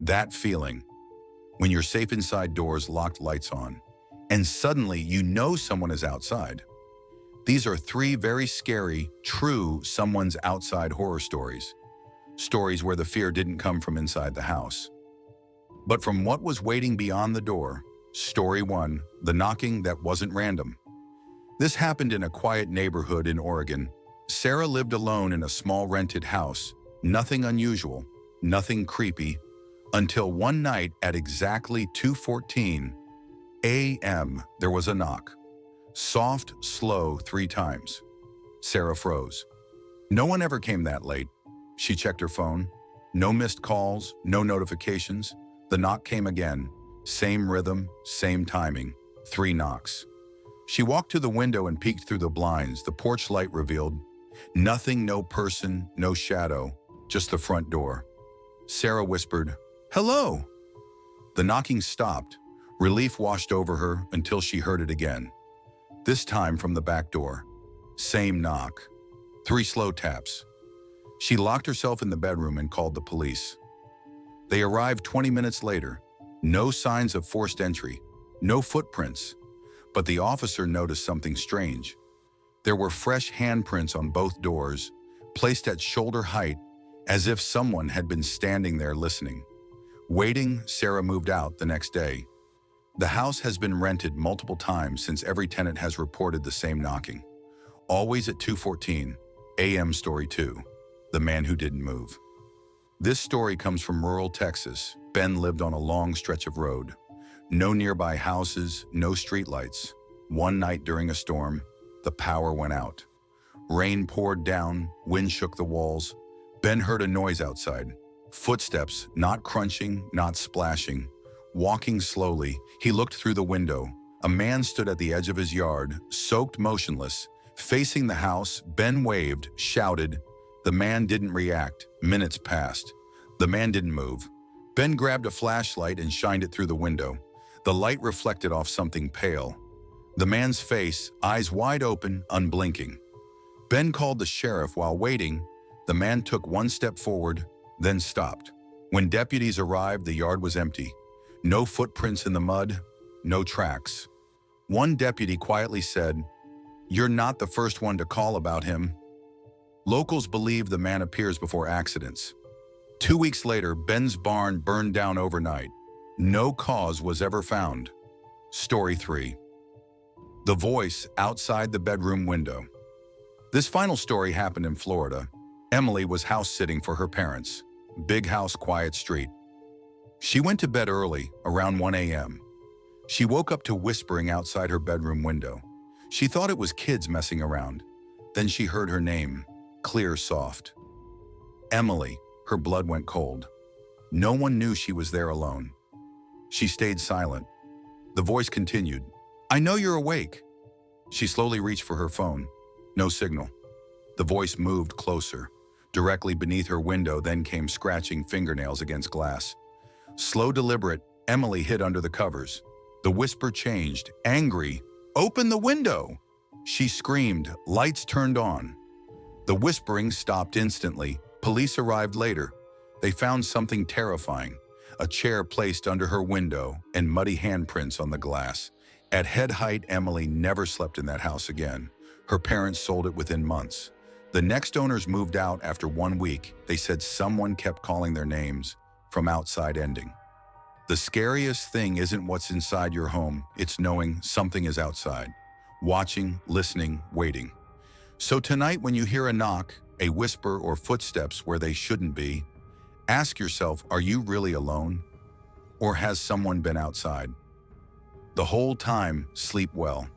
That feeling, when you're safe inside doors, locked lights on, and suddenly you know someone is outside. These are three very scary, true someone's outside horror stories. Stories where the fear didn't come from inside the house, but from what was waiting beyond the door. Story 1, the knocking that wasn't random. This happened in a quiet neighborhood in Oregon. Sarah lived alone in a small rented house. Nothing unusual, nothing creepy, until one night at exactly 2:14 a.m. there was a knock. Soft, slow, 3 times. Sarah froze. No one ever came that late. She checked her phone. No missed calls, no notifications. The knock came again. Same rhythm, same timing. 3 knocks. She walked to the window and peeked through the blinds. The porch light revealed nothing, no person, no shadow, just the front door. Sarah whispered, "Hello." The knocking stopped. Relief washed over her until she heard it again. This time from the back door. Same knock. 3 slow taps. She locked herself in the bedroom and called the police. They arrived 20 minutes later. No signs of forced entry, no footprints. But the officer noticed something strange. There were fresh handprints on both doors, placed at shoulder height, as if someone had been standing there listening. Waiting, Sarah moved out the next day. The house has been rented multiple times since every tenant has reported the same knocking. Always at 2:14 a.m. Story 2, the man who didn't move. This story comes from rural Texas. Ben lived on a long stretch of road. No nearby houses, no streetlights. One night during a storm, the power went out. Rain poured down, wind shook the walls. Ben heard a noise outside. Footsteps, not crunching, not splashing. Walking slowly, he looked through the window. A man stood at the edge of his yard, soaked motionless. Facing the house, Ben waved, shouted. The man didn't react. Minutes passed. The man didn't move. Ben grabbed a flashlight and shined it through the window. The light reflected off something pale. The man's face, eyes wide open, unblinking. Ben called the sheriff. While waiting, the man took 1 step forward, then stopped. When deputies arrived, the yard was empty. No footprints in the mud, no tracks. One deputy quietly said, "You're not the first one to call about him." Locals believe the man appears before accidents. 2 weeks later, Ben's barn burned down overnight. No cause was ever found. Story 3. The voice outside the bedroom window. This final story happened in Florida. Emily was house sitting for her parents. Big house, quiet street. She went to bed early, around 1 a.m. She woke up to whispering outside her bedroom window. She thought it was kids messing around. Then she heard her name, clear, soft. Emily. Her blood went cold. No one knew she was there alone. She stayed silent. The voice continued, "I know you're awake." She slowly reached for her phone. No signal. The voice moved closer. Directly beneath her window, then came scratching fingernails against glass. Slow, deliberate, Emily hid under the covers. The whisper changed, angry. "Open the window!" She screamed, lights turned on. The whispering stopped instantly. Police arrived later. They found something terrifying. A chair placed under her window and muddy handprints on the glass. At head height, Emily never slept in that house again. Her parents sold it within months. The next owners moved out after 1 week. They said someone kept calling their names from outside ending. The scariest thing isn't what's inside your home, it's knowing something is outside. Watching, listening, waiting. So tonight when you hear a knock, a whisper or footsteps where they shouldn't be, ask yourself, are you really alone? Or has someone been outside? The whole time, sleep well.